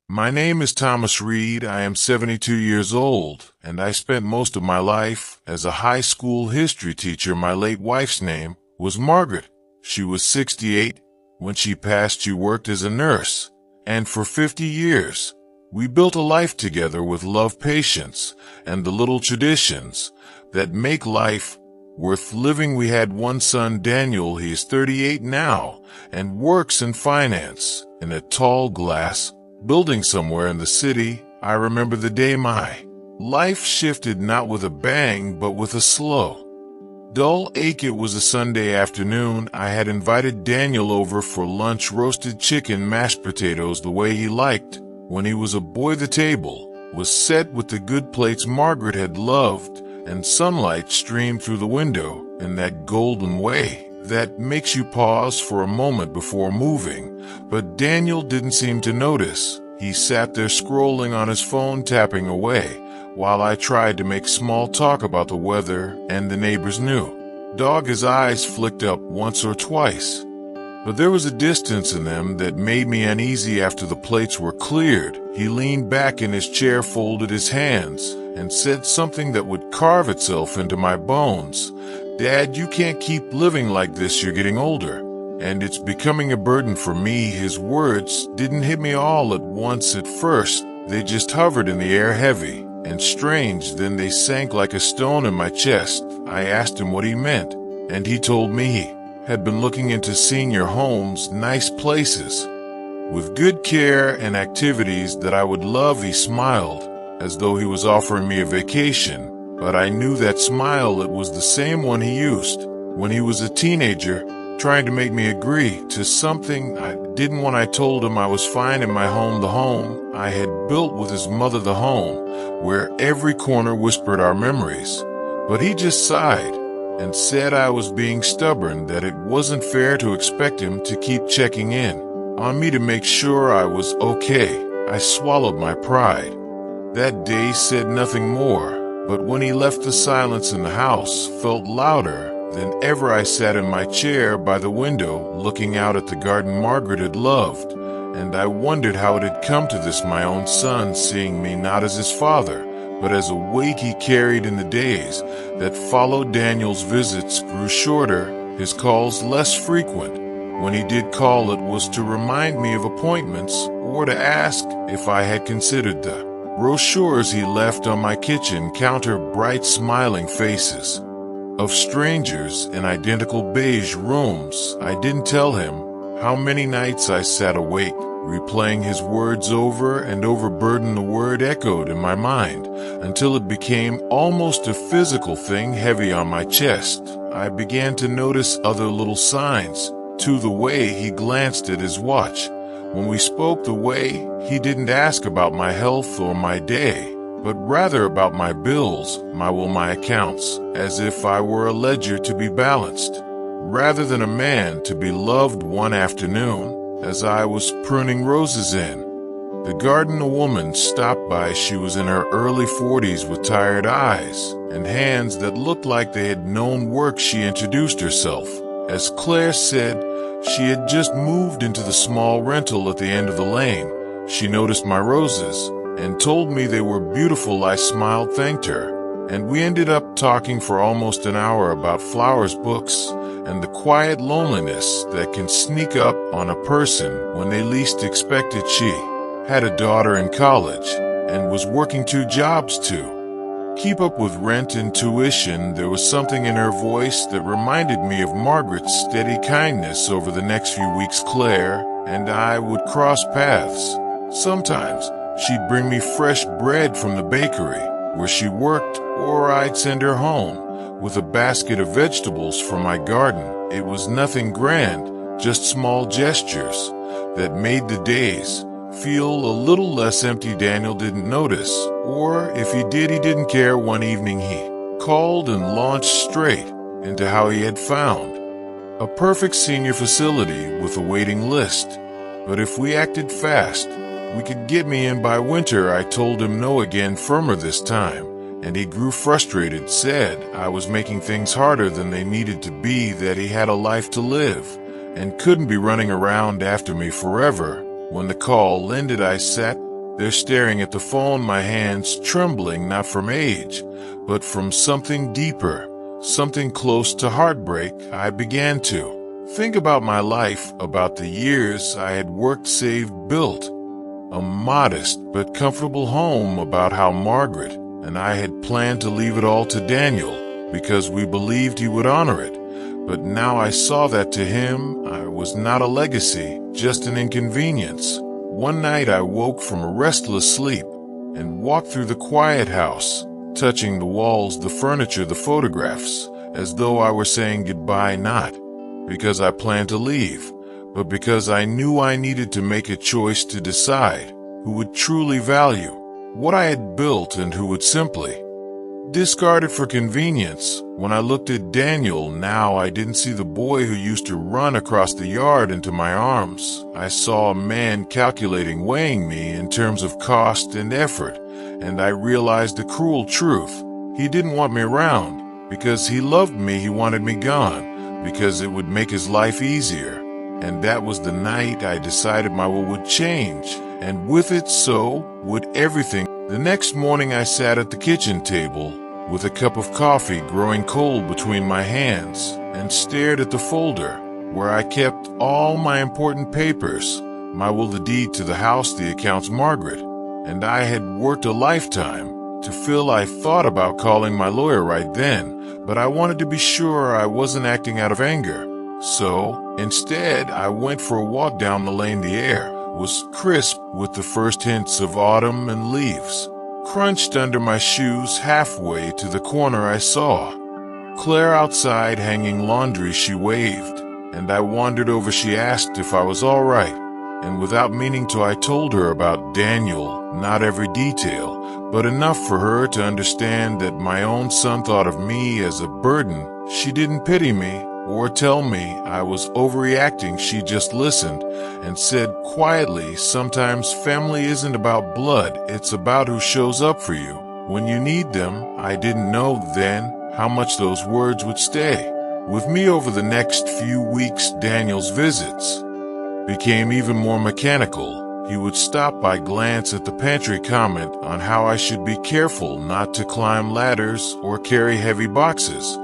My name is Thomas Reed. I am 72 years old, and I spent most of my life as a high school history teacher. My late wife's name was Margaret. She was 68 when she passed. She worked as a nurse, and for 50 years, we built a life together with love, patience, and the little traditions that make life worth living. We had one son, Daniel. He is 38 now and works in finance in a tall glass building somewhere in the city. I remember the day my life shifted, not with a bang, but with a slow, dull ache. It was a Sunday afternoon. I had invited Daniel over for lunch, roasted chicken, mashed potatoes, the way he liked when he was a boy. The table was set with the good plates Margaret had loved, and sunlight streamed through the window in that golden way that makes you pause for a moment before moving. But Daniel didn't seem to notice. He sat there scrolling on his phone, tapping away, while I tried to make small talk about the weather and the neighbor's new dog. His eyes flicked up once or twice, but there was a distance in them that made me uneasy. After the plates were cleared, he leaned back in his chair, folded his hands, and said something that would carve itself into my bones. "Dad, you can't keep living like this. You're getting older, and it's becoming a burden for me." His words didn't hit me all at once. At first, they just hovered in the air, heavy and strange. Then they sank like a stone in my chest. I asked him what he meant, and he told me he had been looking into senior homes, nice places with good care and activities that I would love. He smiled as though he was offering me a vacation, but I knew that smile. It was the same one he used when he was a teenager, trying to make me agree to something I didn't want. I told him I was fine in my home, the home I had built with his mother, the home where every corner whispered our memories. But he just sighed and said I was being stubborn, that it wasn't fair to expect him to keep checking in on me to make sure I was okay. I swallowed my pride. That day said nothing more, but when he left, the silence in the house felt louder than ever. I sat in my chair by the window, looking out at the garden Margaret had loved, and I wondered how it had come to this. My own son seeing me not as his father, but as a weight he carried. In the days that followed, Daniel's visits grew shorter, his calls less frequent. When he did call, it was to remind me of appointments or to ask if I had considered the brochures he left on my kitchen counter. Bright smiling faces of strangers in identical beige rooms. I didn't tell him how many nights I sat awake, replaying his words over and over. Burden, the word echoed in my mind until it became almost a physical thing, heavy on my chest. I began to notice other little signs, to the way he glanced at his watch when we spoke, the way he didn't ask about my health or my day, but rather about my bills, my accounts, as if I were a ledger to be balanced, rather than a man to be loved. One afternoon, as I was pruning roses in the garden, a woman stopped by. She was in her early 40s with tired eyes and hands that looked like they had known work. She introduced herself as Claire, said she had just moved into the small rental at the end of the lane. She noticed my roses and told me they were beautiful. I smiled, thanked her, and we ended up talking for almost an hour about flowers, books, and the quiet loneliness that can sneak up on a person when they least expect it. She had a daughter in college and was working 2 jobs to keep up with rent and tuition. There was something in her voice that reminded me of Margaret's steady kindness. Over the next few weeks, Claire and I would cross paths. Sometimes she'd bring me fresh bread from the bakery where she worked, or I'd send her home with a basket of vegetables from my garden. It was nothing grand, just small gestures that made the days feel a little less empty. Daniel didn't notice, or if he did, he didn't care. One evening he called and launched straight into how he had found a perfect senior facility with a waiting list, but if we acted fast, we could get me in by winter. I told him no again, firmer this time, and he grew frustrated, said I was making things harder than they needed to be, that he had a life to live and couldn't be running around after me forever. When the call ended, I sat there staring at the phone, my hands trembling not from age, but from something deeper, something close to heartbreak. I began to think about my life, about the years I had worked, saved, built a modest but comfortable home, about how Margaret and I had planned to leave it all to Daniel because we believed he would honor it. But now I saw that to him, I was not a legacy, just an inconvenience. One night I woke from a restless sleep and walked through the quiet house, touching the walls, the furniture, the photographs, as though I were saying goodbye, not because I planned to leave, but because I knew I needed to make a choice to decide who would truly value what I had built and who would simply discard it for convenience. When I looked at Daniel now, I didn't see the boy who used to run across the yard into my arms. I saw a man calculating, weighing me in terms of cost and effort, and I realized the cruel truth. He didn't want me around because he loved me. He wanted me gone because it would make his life easier. And that was the night I decided my will would change, and with it so would everything. The next morning I sat at the kitchen table with a cup of coffee growing cold between my hands and stared at the folder where I kept all my important papers, my will, the deed to the house, the accounts, Margaret. And I had worked a lifetime to fill. I thought about calling my lawyer right then, but I wanted to be sure I wasn't acting out of anger. So, instead, I went for a walk down the lane. The air was crisp with the first hints of autumn, and leaves crunched under my shoes. Halfway to the corner I saw Claire outside hanging laundry. She waved, and I wandered over. She asked if I was all right, and without meaning to, I told her about Daniel, not every detail, but enough for her to understand that my own son thought of me as a burden. She didn't pity me or tell me I was overreacting. She just listened and said quietly, sometimes family isn't about blood, it's about who shows up for you when you need them. I didn't know then how much those words would stay with me over the next few weeks. Daniel's visits became even more mechanical. He would stop by, glance at the pantry, comment on how I should be careful not to climb ladders or carry heavy boxes,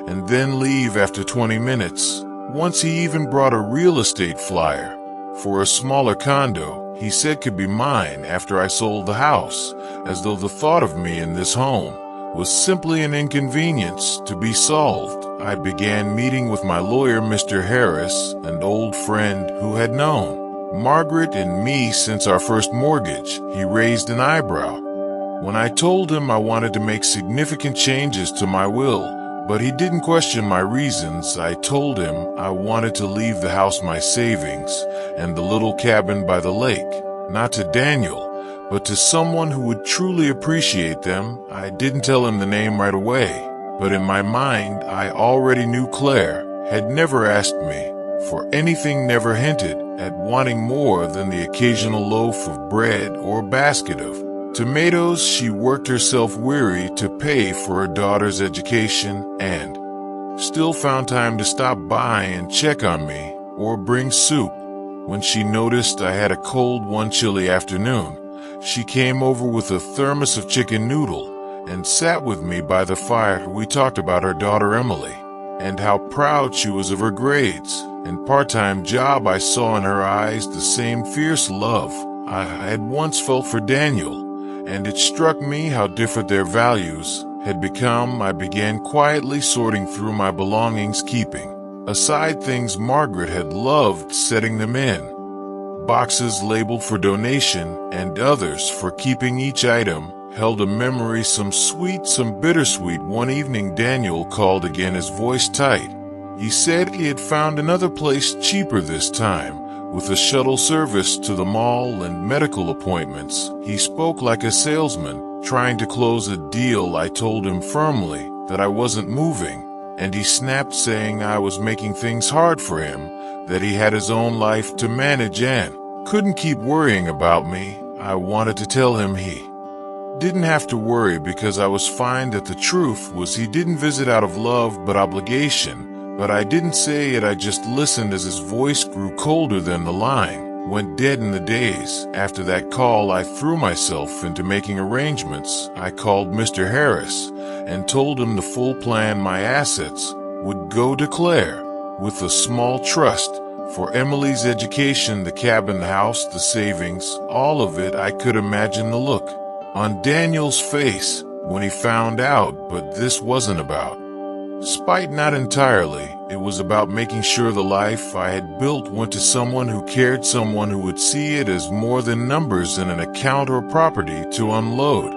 and then leave after 20 minutes. Once he even brought a real estate flyer for a smaller condo he said could be mine after I sold the house, as though the thought of me in this home was simply an inconvenience to be solved. I began meeting with my lawyer, Mr. Harris, an old friend who had known Margaret and me since our first mortgage. He raised an eyebrow when I told him I wanted to make significant changes to my will, but he didn't question my reasons. I told him I wanted to leave the house, my savings, and the little cabin by the lake, not to Daniel, but to someone who would truly appreciate them. I didn't tell him the name right away, but in my mind I already knew Claire had never asked me for anything, never hinted at wanting more than the occasional loaf of bread or basket of tomatoes. She worked herself weary to pay for her daughter's education and still found time to stop by and check on me or bring soup. When she noticed I had a cold one chilly afternoon, she came over with a thermos of chicken noodle and sat with me by the fire. We talked about her daughter Emily and how proud she was of her grades and part-time job. I saw in her eyes the same fierce love I had once felt for Daniel, and it struck me how different their values had become. I began quietly sorting through my belongings, keeping aside things Margaret had loved, setting them in boxes labeled for donation and others for keeping. Each item held a memory, some sweet, some bittersweet. One evening Daniel called again, his voice tight. He said he had found another place, cheaper this time, with a shuttle service to the mall and medical appointments. He spoke like a salesman trying to close a deal. I told him firmly that I wasn't moving, and he snapped, saying I was making things hard for him, that he had his own life to manage and couldn't keep worrying about me. I wanted to tell him he didn't have to worry because I was fine, that the truth was he didn't visit out of love but obligation. But I didn't say it, I just listened as his voice grew colder. Then the line went dead in the days. After that call, I threw myself into making arrangements. I called Mr. Harris and told him the full plan. My assets would go to Claire, with a small trust for Emily's education, the cabin, the house, the savings, all of it. I could imagine the look on Daniel's face when he found out, but this wasn't about spite, not entirely. It was about making sure the life I had built went to someone who cared, someone who would see it as more than numbers in an account or property to unload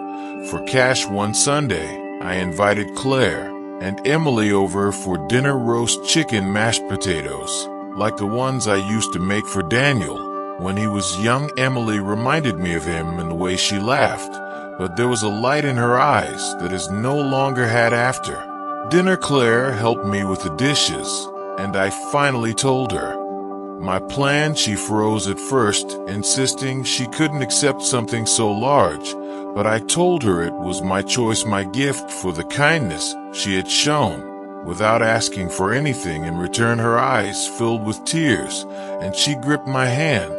for cash. One Sunday, I invited Claire and Emily over for dinner: roast chicken, mashed potatoes, like the ones I used to make for Daniel when he was young. Emily reminded me of him in the way she laughed, but there was a light in her eyes that is no longer had after dinner. Claire helped me with the dishes, and I finally told her my plan. She froze at first, insisting she couldn't accept something so large, but I told her it was my choice, my gift for the kindness she had shown without asking for anything in return. Her eyes filled with tears, and she gripped my hand,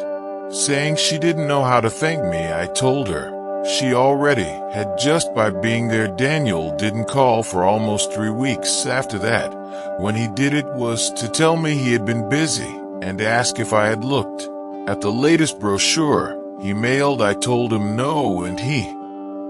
saying she didn't know how to thank me. I told her she already had, just by being there. Daniel didn't call for almost 3 weeks after that. When he did, it was to tell me he had been busy and ask if I had looked at the latest brochure he mailed. I told him no, and he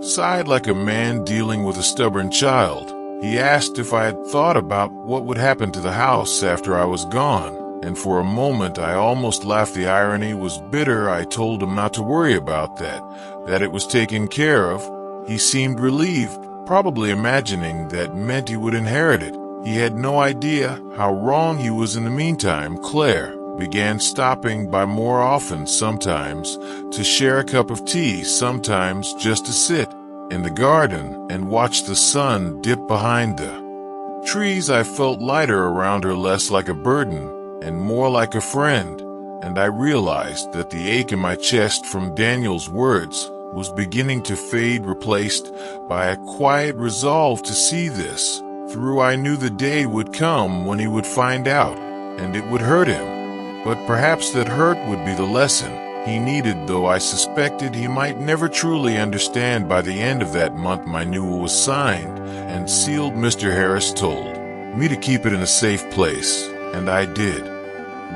sighed like a man dealing with a stubborn child. He asked if I had thought about what would happen to the house after I was gone, and for a moment I almost laughed. The irony was bitter. I told him not to worry about that it was taken care of. He seemed relieved, probably imagining that meant he would inherit it. He had no idea how wrong he was. In the meantime, Claire began stopping by more often, sometimes to share a cup of tea, sometimes just to sit in the garden and watch the sun dip behind the trees. I felt lighter around her, less like a burden and more like a friend, and I realized that the ache in my chest from Daniel's words was beginning to fade, replaced by a quiet resolve to see this through. I knew the day would come when he would find out, and it would hurt him, but perhaps that hurt would be the lesson he needed, though I suspected he might never truly understand. By the end of that month, my renewal was signed and sealed. Mr. Harris told me to keep it in a safe place, and I did,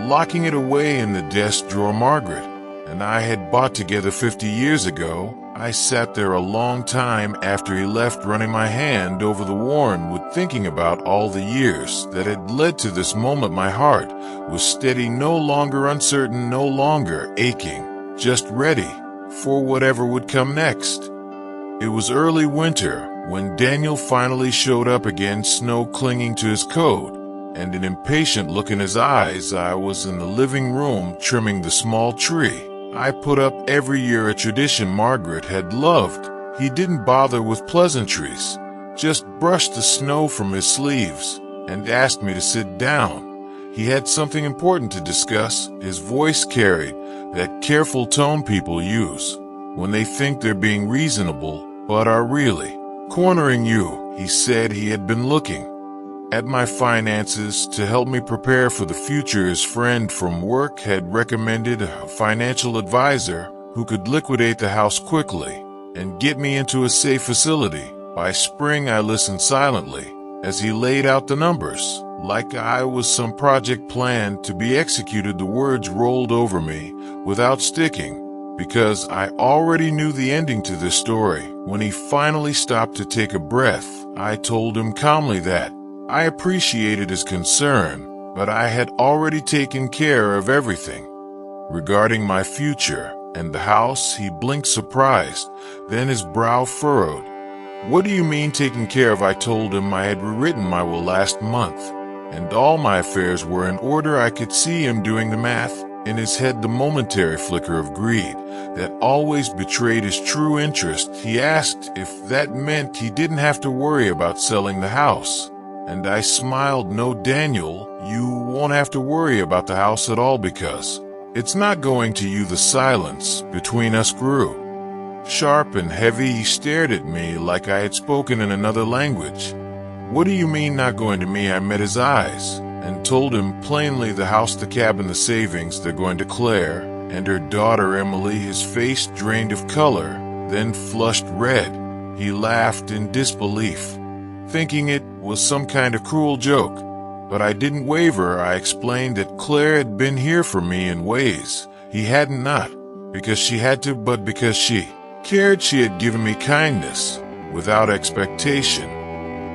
locking it away in the desk drawer Margaret and I had bought together 50 years ago. I sat there a long time after he left, running my hand over the worn, thinking about all the years that had led to this moment. My heart was steady, no longer uncertain, no longer aching, just ready for whatever would come next. It was early winter when Daniel finally showed up again, snow clinging to his coat and an impatient look in his eyes. I was in the living room trimming the small tree I put up every year, a tradition Margaret had loved. He didn't bother with pleasantries, just brushed the snow from his sleeves and asked me to sit down. He had something important to discuss. His voice carried that careful tone people use when they think they're being reasonable but are really cornering you. He said he had been looking at my finances to help me prepare for the future. His friend from work had recommended a financial advisor who could liquidate the house quickly and get me into a safe facility. By spring, I listened silently as he laid out the numbers, like I was some project planned to be executed. The words rolled over me without sticking, because I already knew the ending to this story. When he finally stopped to take a breath, I told him calmly that I appreciated his concern, but I had already taken care of everything regarding my future and the house. He blinked, surprised, then his brow furrowed. What do you mean taken care of? I told him I had rewritten my will last month, and all my affairs were in order. I could see him doing the math in his head, the momentary flicker of greed that always betrayed his true interest. He asked if that meant he didn't have to worry about selling the house. And I smiled. No, Daniel, you won't have to worry about the house at all, because it's not going to you. The silence between us grew sharp and heavy. He stared at me like I had spoken in another language. What do you mean not going to me? I met his eyes and told him plainly, the house, the cabin, the savings, they're going to Claire and her daughter Emily, his face drained of color, then flushed red. He laughed in disbelief, thinking it was some kind of cruel joke. But I didn't waver. I explained that Claire had been here for me in ways he hadn't, not because she had to, but because she cared. She had given me kindness without expectation.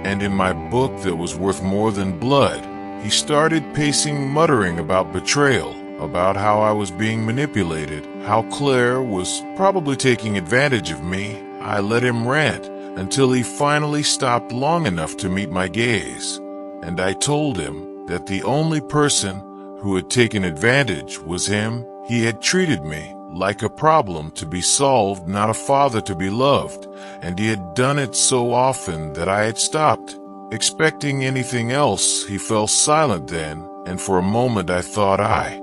And in my book that was worth more than blood, he started pacing, muttering about betrayal, about how I was being manipulated, how Claire was probably taking advantage of me. I let him rant until he finally stopped long enough to meet my gaze. And I told him that the only person who had taken advantage was him. He had treated me like a problem to be solved, not a father to be loved, and he had done it so often that I had stopped expecting anything else. He fell silent then, and for a moment I thought I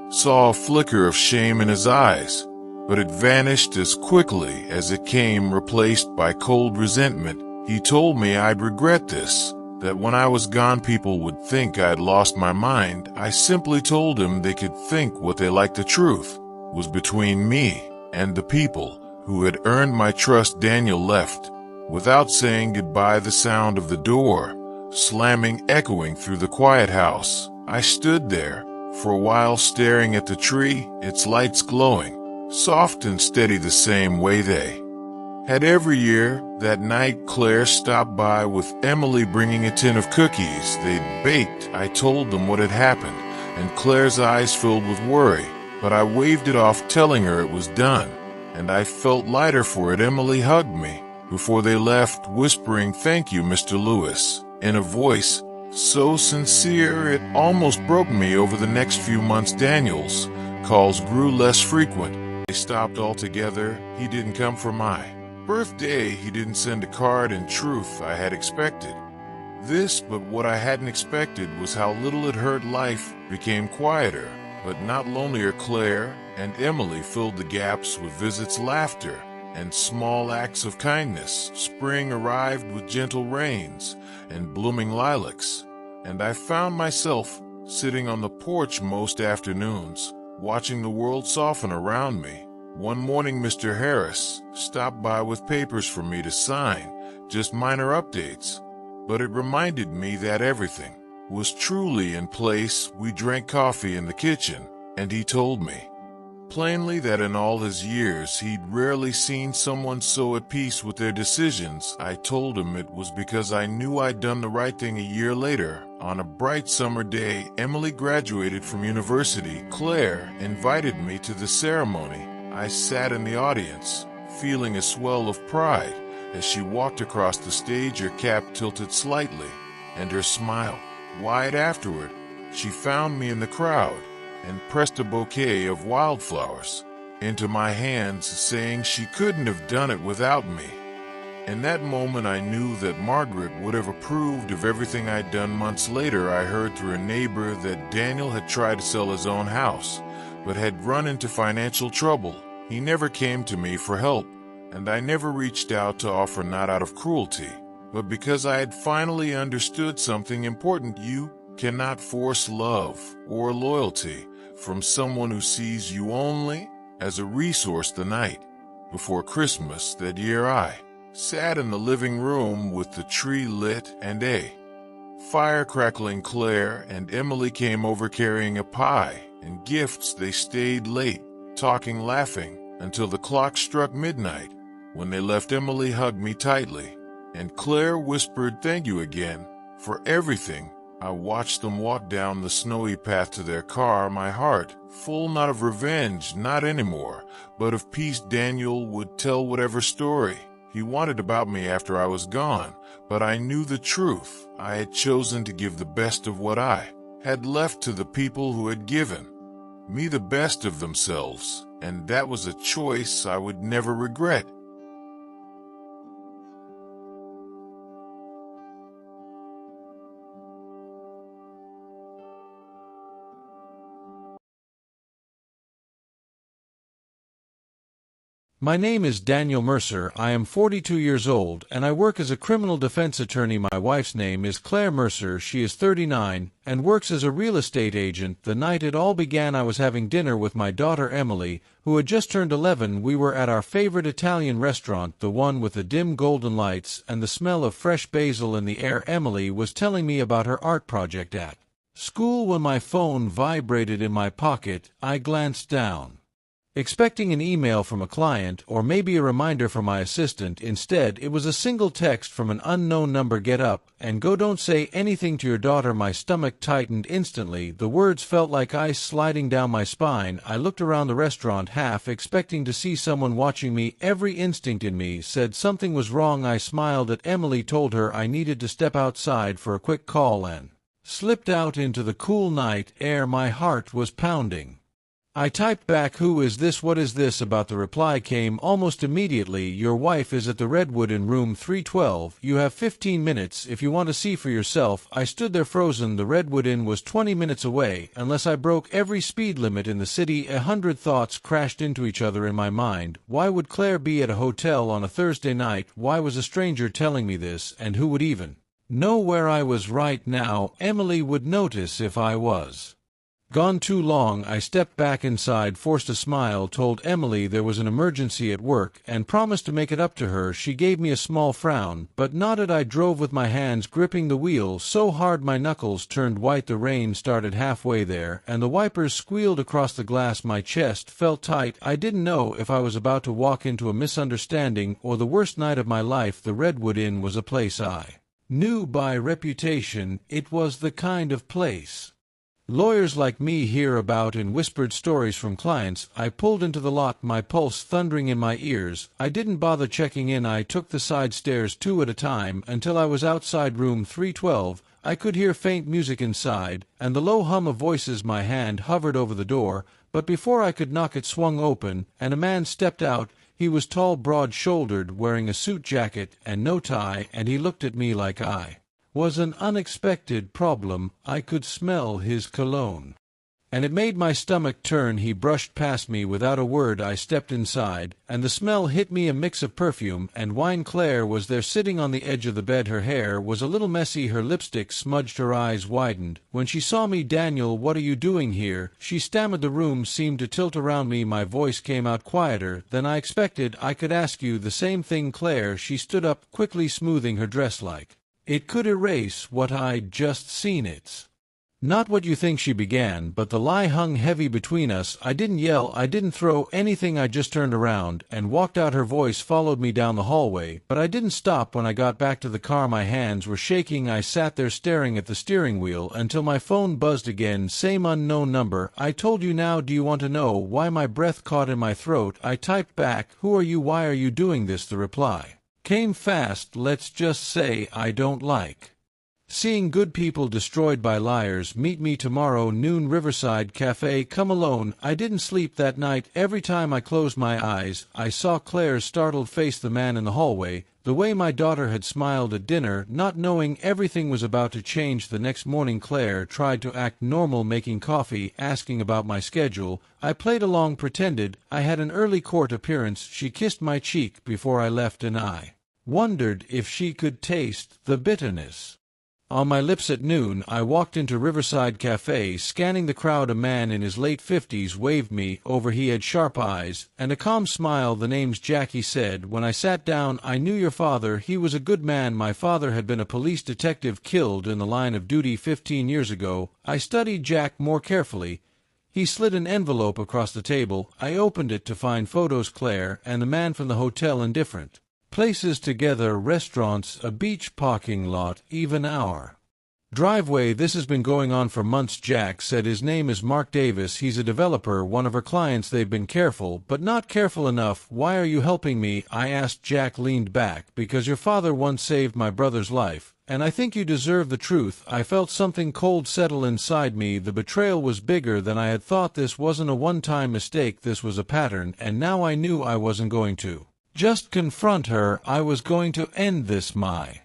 saw a flicker of shame in his eyes, but it vanished as quickly as it came, replaced by cold resentment. He told me I'd regret this, that when I was gone people would think I'd lost my mind. I simply told him they could think what they liked. The truth was between me and the people who had earned my trust. Daniel left without saying goodbye, the sound of the door slamming echoing through the quiet house. I stood there for a while, staring at the tree, its lights glowing, soft and steady the same way they had every year. That night, Claire stopped by with Emily, bringing a tin of cookies they'd baked. I told them what had happened, and Claire's eyes filled with worry, but I waved it off, telling her it was done, and I felt lighter for it. Emily hugged me before they left, whispering, "Thank you, Mr. Lewis," in a voice so sincere it almost broke me. Over the next few months, Daniel's calls grew less frequent. They stopped altogether. He didn't come for my birthday. He didn't send a card. In truth, I had expected this, but what I hadn't expected was how little it hurt. Life became quieter, but not lonelier. Claire and Emily filled the gaps with visits, laughter, and small acts of kindness. Spring arrived with gentle rains and blooming lilacs, and I found myself sitting on the porch most afternoons, watching the world soften around me. One morning, Mr. Harris stopped by with papers for me to sign, just minor updates, but it reminded me that everything was truly in place. We drank coffee in the kitchen, and he told me plainly that in all his years he'd rarely seen someone so at peace with their decisions. I told him it was because I knew I'd done the right thing. A year later, on a bright summer day, Emily graduated from university. Claire invited me to the ceremony. I sat in the audience, feeling a swell of pride as she walked across the stage, her cap tilted slightly and her smile wide. Afterward, she found me in the crowd and pressed a bouquet of wildflowers into my hands, saying she couldn't have done it without me. In that moment, I knew that Margaret would have approved of everything I'd done. Months later, I heard through a neighbor that Daniel had tried to sell his own house, but had run into financial trouble. He never came to me for help, and I never reached out to offer, not out of cruelty, but because I had finally understood something important. You cannot force love or loyalty from someone who sees you only as a resource. The night before Christmas that year, I sat in the living room with the tree lit and a fire crackling. Claire and Emily came over carrying a pie and gifts. They stayed late, talking, laughing, until the clock struck midnight. When they left, Emily hugged me tightly, and Claire whispered, "Thank you again for everything." I watched them walk down the snowy path to their car, my heart full, not of revenge, not anymore, but of peace. Daniel would tell whatever story he wanted about me after I was gone, but I knew the truth. I had chosen to give the best of what I had left to the people who had given me the best of themselves, and that was a choice I would never regret. My name is Daniel Mercer. I am 42 years old, and I work as a criminal defense attorney. My wife's name is Claire Mercer. She is 39, and works as a real estate agent. The night it all began, I was having dinner with my daughter Emily, who had just turned 11. We were at our favorite Italian restaurant, the one with the dim golden lights and the smell of fresh basil in the air. Emily was telling me about her art project at school when my phone vibrated in my pocket. I glanced down, expecting an email from a client or maybe a reminder from my assistant. Instead, it was a single text from an unknown number. Get up and go. Don't say anything to your daughter. My stomach tightened instantly. The words felt like ice sliding down my spine. I looked around the restaurant, half expecting to see someone watching me. Every instinct in me said something was wrong. I smiled at Emily, told her I needed to step outside for a quick call, and slipped out into the cool night air. My heart was pounding. I typed back, "Who is this? What is this about?" The reply came almost immediately. "Your wife is at the Redwood in room 312. You have 15 minutes if you want to see for yourself." I stood there frozen. The Redwood Inn was 20 minutes away. Unless I broke every speed limit in the city, 100 thoughts crashed into each other in my mind. Why would Claire be at a hotel on a Thursday night? Why was a stranger telling me this? And who would even know where I was right now? Emily would notice if I was gone too long. I stepped back inside, forced a smile, told Emily there was an emergency at work, and promised to make it up to her. She gave me a small frown, but nodded. I drove with my hands gripping the wheel so hard my knuckles turned white. The rain started halfway there, and the wipers squealed across the glass. My chest felt tight. I didn't know if I was about to walk into a misunderstanding or the worst night of my life. The Redwood Inn was a place I knew by reputation. It was the kind of place lawyers like me hear about in whispered stories from clients. I pulled into the lot, my pulse thundering in my ears. I didn't bother checking in. I took the side stairs 2 at a time until I was outside room 312. I could hear faint music inside, and the low hum of voices. My hand hovered over the door, but before I could knock it swung open, and a man stepped out. He was tall, broad-shouldered, wearing a suit jacket and no tie, and he looked at me like I was an unexpected problem. I could smell his cologne, and it made my stomach turn. He brushed past me without a word. I stepped inside, and the smell hit me, a mix of perfume and wine. Claire was there, sitting on the edge of the bed. Her hair was a little messy, her lipstick smudged, her eyes widened. When she saw me, "Daniel, what are you doing here?" she stammered. The room seemed to tilt around me. My voice came out quieter than I expected. "I could ask you the same thing, Claire." She stood up, quickly smoothing her dress like it could erase what I'd just seen. "It's not what you think," she began, but the lie hung heavy between us. I didn't yell, I didn't throw anything. I just turned around and walked out. Her voice followed me down the hallway, but I didn't stop. When I got back to the car, my hands were shaking. I sat there staring at the steering wheel until my phone buzzed again. Same unknown number. "I told you now. Do you want to know why?" My breath caught in my throat. I typed back, "Who are you? Why are you doing this?" The reply came fast. "Let's just say I don't like seeing good people destroyed by liars. Meet me tomorrow noon, Riverside Cafe. Come alone." I didn't sleep that night. Every time I closed my eyes, I saw Claire's startled face, the man in the hallway, the way my daughter had smiled at dinner, not knowing everything was about to change. The next morning, Claire tried to act normal, making coffee, asking about my schedule. I played along, pretended I had an early court appearance. She kissed my cheek before I left, and I wondered if she could taste the bitterness on my lips. At noon, I walked into Riverside Cafe, scanning the crowd. A man in his late 50s waved me over. He had sharp eyes and a calm smile. "The name's Jack," he said. When I sat down, "I knew your father. He was a good man. My father had been a police detective, killed in the line of duty 15 years ago." I studied Jack more carefully. He slid an envelope across the table. I opened it to find photos. Claire and the man from the hotel in different places together: restaurants, a beach parking lot, even our driveway. "This has been going on for months," Jack said. "His name is Mark Davis. He's a developer, one of our clients. They've been careful, but not careful enough." "Why are you helping me?" I asked. Jack leaned back. "Because your father once saved my brother's life, and I think you deserve the truth." I felt something cold settle inside me. The betrayal was bigger than I had thought. This wasn't a one-time mistake. This was a pattern, and now I knew I wasn't going to just confront her. I was going to end this my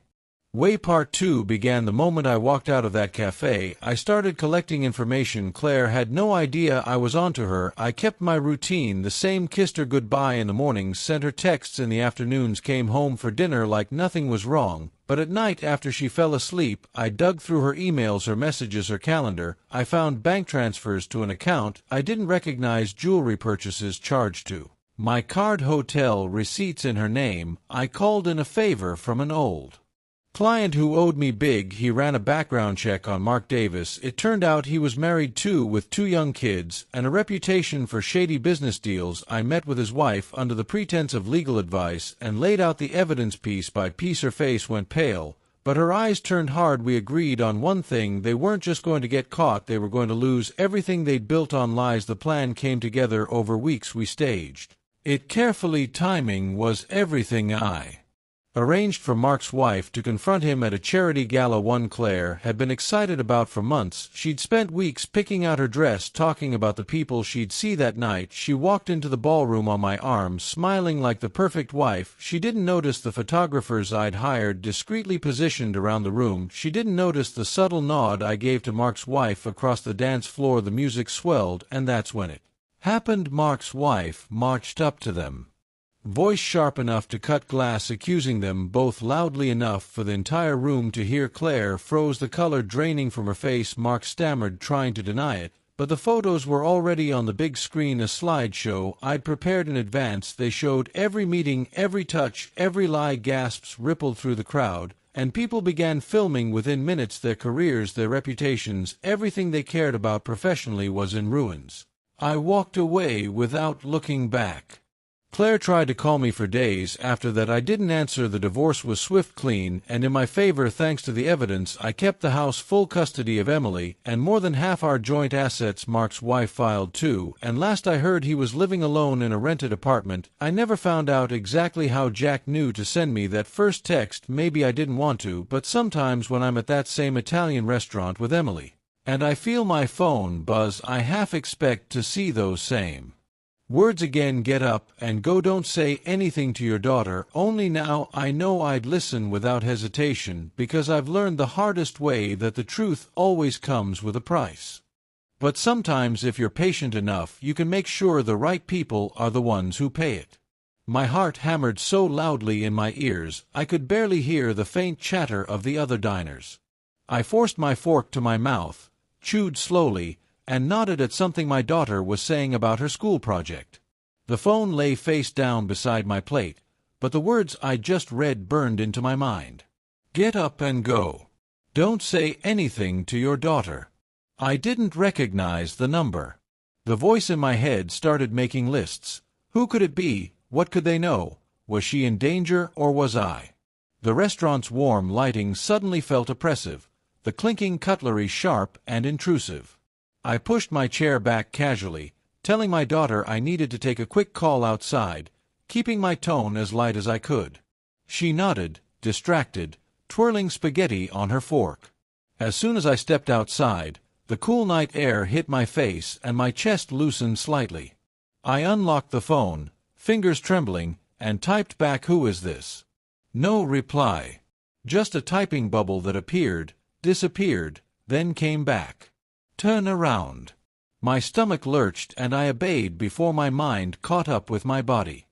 Way Part 2 began the moment I walked out of that cafe. I started collecting information. Claire had no idea I was onto her. I kept my routine the same, kissed her goodbye in the mornings, sent her texts in the afternoons, came home for dinner like nothing was wrong. But at night after she fell asleep, I dug through her emails, her messages, her calendar. I found bank transfers to an account I didn't recognize, jewelry purchases charged to my card, hotel receipts in her name. I called in a favor from an old client who owed me big. He ran a background check on Mark Davis. It turned out he was married too, with 2 young kids, and a reputation for shady business deals. I met with his wife under the pretense of legal advice and laid out the evidence piece by piece. Her face went pale, but her eyes turned hard. We agreed on one thing: they weren't just going to get caught, they were going to lose everything they'd built on lies. The plan came together over weeks. We staged it carefully. Timing was everything. I arranged for Mark's wife to confront him at a charity gala one Claire had been excited about for months. She'd spent weeks picking out her dress, talking about the people she'd see that night. She walked into the ballroom on my arm, smiling like the perfect wife. She didn't notice the photographers I'd hired discreetly positioned around the room. She didn't notice the subtle nod I gave to Mark's wife across the dance floor. The music swelled, and that's when it happened. Mark's wife marched up to them, voice sharp enough to cut glass, accusing them both loudly enough for the entire room to hear. Claire froze, the color draining from her face. Mark stammered, trying to deny it, but the photos were already on the big screen, a slideshow I'd prepared in advance. They showed every meeting, every touch, every lie. Gasps rippled through the crowd, and people began filming within minutes. Their careers, their reputations, everything they cared about professionally was in ruins. I walked away without looking back. Claire tried to call me for days after that. I didn't answer. The divorce was swift, clean, and in my favor thanks to the evidence. I kept the house, full custody of Emily, and more than half our joint assets. Mark's wife filed too, and last I heard he was living alone in a rented apartment. I never found out exactly how Jack knew to send me that first text. Maybe I didn't want to, but sometimes when I'm at that same Italian restaurant with Emily and I feel my phone buzz, I half expect to see those same words again: get up and go. Don't say anything to your daughter. Only now I know I'd listen without hesitation, because I've learned the hardest way that the truth always comes with a price. But sometimes, if you're patient enough, you can make sure the right people are the ones who pay it. My heart hammered so loudly in my ears I could barely hear the faint chatter of the other diners. I forced my fork to my mouth, chewed slowly, and nodded at something my daughter was saying about her school project. The phone lay face down beside my plate, but the words I'd just read burned into my mind. Get up and go. Don't say anything to your daughter. I didn't recognize the number. The voice in my head started making lists. Who could it be? What could they know? Was she in danger, or was I? The restaurant's warm lighting suddenly felt oppressive, the clinking cutlery sharp and intrusive. I pushed my chair back casually, telling my daughter I needed to take a quick call outside, keeping my tone as light as I could. She nodded, distracted, twirling spaghetti on her fork. As soon as I stepped outside, the cool night air hit my face and my chest loosened slightly. I unlocked the phone, fingers trembling, and typed back, "Who is this?" No reply. Just a typing bubble that appeared, disappeared, then came back. Turn around. My stomach lurched and I obeyed before my mind caught up with my body.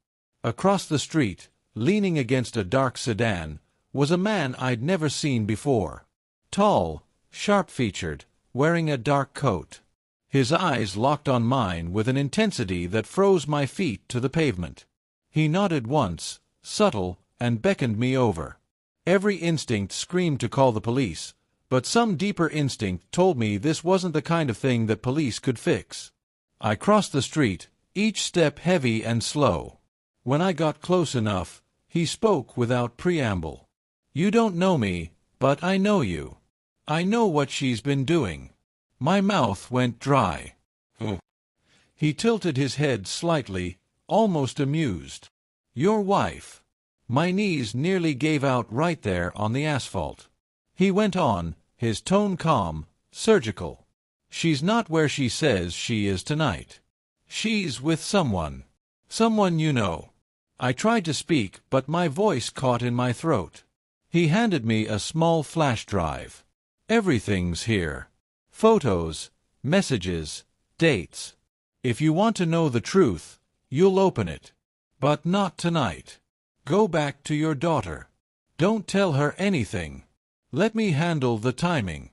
Across the street, leaning against a dark sedan, was a man I'd never seen before. Tall, sharp-featured, wearing a dark coat. His eyes locked on mine with an intensity that froze my feet to the pavement. He nodded once, subtle, and beckoned me over. Every instinct screamed to call the police, but some deeper instinct told me this wasn't the kind of thing that police could fix. I crossed the street, each step heavy and slow. When I got close enough, he spoke without preamble. "You don't know me, but I know you. I know what she's been doing." My mouth went dry. He tilted his head slightly, almost amused. "Your wife." My knees nearly gave out right there on the asphalt. He went on, his tone calm, surgical. "She's not where she says she is tonight. She's with someone. Someone you know." I tried to speak, but my voice caught in my throat. He handed me a small flash drive. Everything's here. Photos, messages, dates. If you want to know the truth, you'll open it. But not tonight. Go back to your daughter. Don't tell her anything. Let me handle the timing.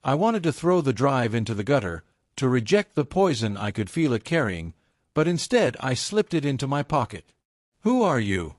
I wanted to throw the drive into the gutter, to reject the poison I could feel it carrying, but instead I slipped it into my pocket. Who are you?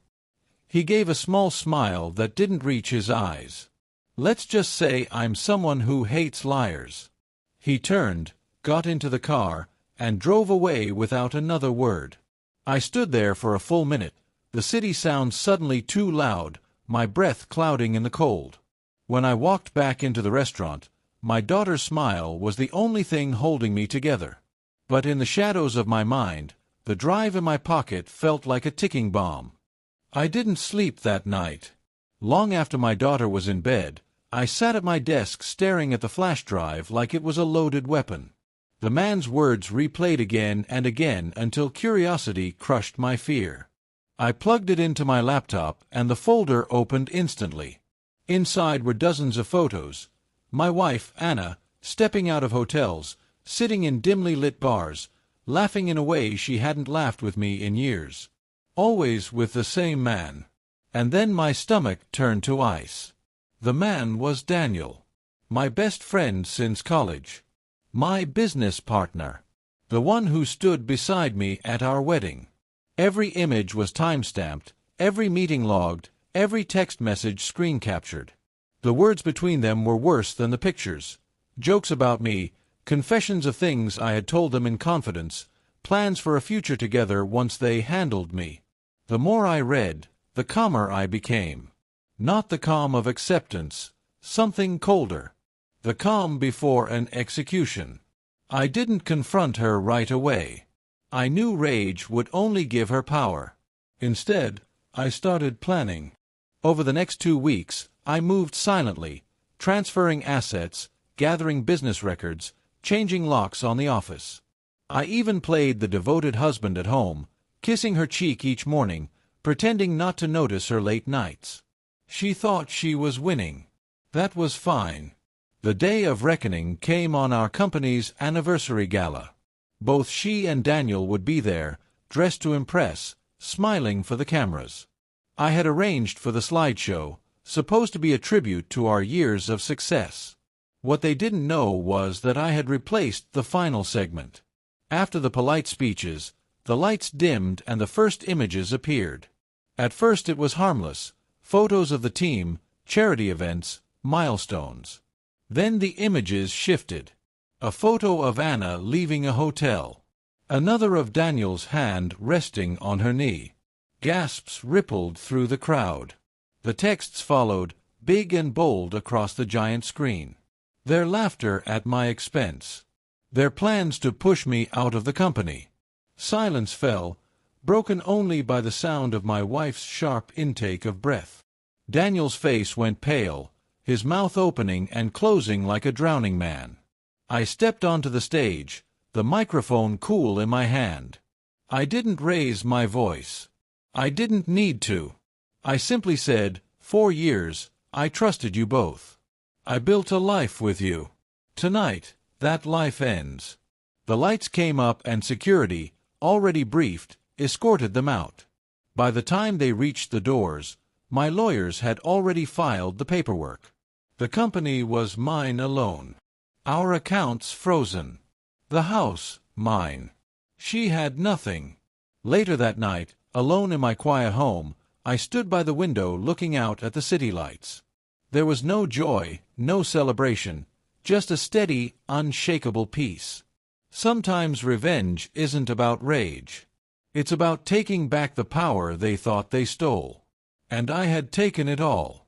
He gave a small smile that didn't reach his eyes. Let's just say I'm someone who hates liars. He turned, got into the car, and drove away without another word. I stood there for a full minute, the city sounds suddenly too loud, my breath clouding in the cold. When I walked back into the restaurant, my daughter's smile was the only thing holding me together. But in the shadows of my mind, the drive in my pocket felt like a ticking bomb. I didn't sleep that night. Long after my daughter was in bed, I sat at my desk staring at the flash drive like it was a loaded weapon. The man's words replayed again and again until curiosity crushed my fear. I plugged it into my laptop and the folder opened instantly. Inside were dozens of photos. My wife, Anna, stepping out of hotels, sitting in dimly lit bars, laughing in a way she hadn't laughed with me in years. Always with the same man. And then my stomach turned to ice. The man was Daniel. My best friend since college. My business partner. The one who stood beside me at our wedding. Every image was time-stamped, every meeting logged, every text message screen captured. The words between them were worse than the pictures. Jokes about me, confessions of things I had told them in confidence, plans for a future together once they handled me. The more I read, the calmer I became. Not the calm of acceptance, something colder. The calm before an execution. I didn't confront her right away. I knew rage would only give her power. Instead, I started planning. Over the next 2 weeks, I moved silently, transferring assets, gathering business records, changing locks on the office. I even played the devoted husband at home, kissing her cheek each morning, pretending not to notice her late nights. She thought she was winning. That was fine. The day of reckoning came on our company's anniversary gala. Both she and Daniel would be there, dressed to impress, smiling for the cameras. I had arranged for the slideshow, supposed to be a tribute to our years of success. What they didn't know was that I had replaced the final segment. After the polite speeches, the lights dimmed and the first images appeared. At first it was harmless, photos of the team, charity events, milestones. Then the images shifted. A photo of Anna leaving a hotel. Another of Daniel's hand resting on her knee. Gasps rippled through the crowd. The texts followed, big and bold across the giant screen. Their laughter at my expense. Their plans to push me out of the company. Silence fell, broken only by the sound of my wife's sharp intake of breath. Daniel's face went pale, his mouth opening and closing like a drowning man. I stepped onto the stage, the microphone cool in my hand. I didn't raise my voice. I didn't need to. I simply said, 4 years, I trusted you both. I built a life with you. Tonight, that life ends. The lights came up and security, already briefed, escorted them out. By the time they reached the doors, my lawyers had already filed the paperwork. The company was mine alone. Our accounts frozen. The house, mine. She had nothing. Later that night, alone in my quiet home, I stood by the window looking out at the city lights. There was no joy, no celebration, just a steady, unshakable peace. Sometimes revenge isn't about rage. It's about taking back the power they thought they stole. And I had taken it all.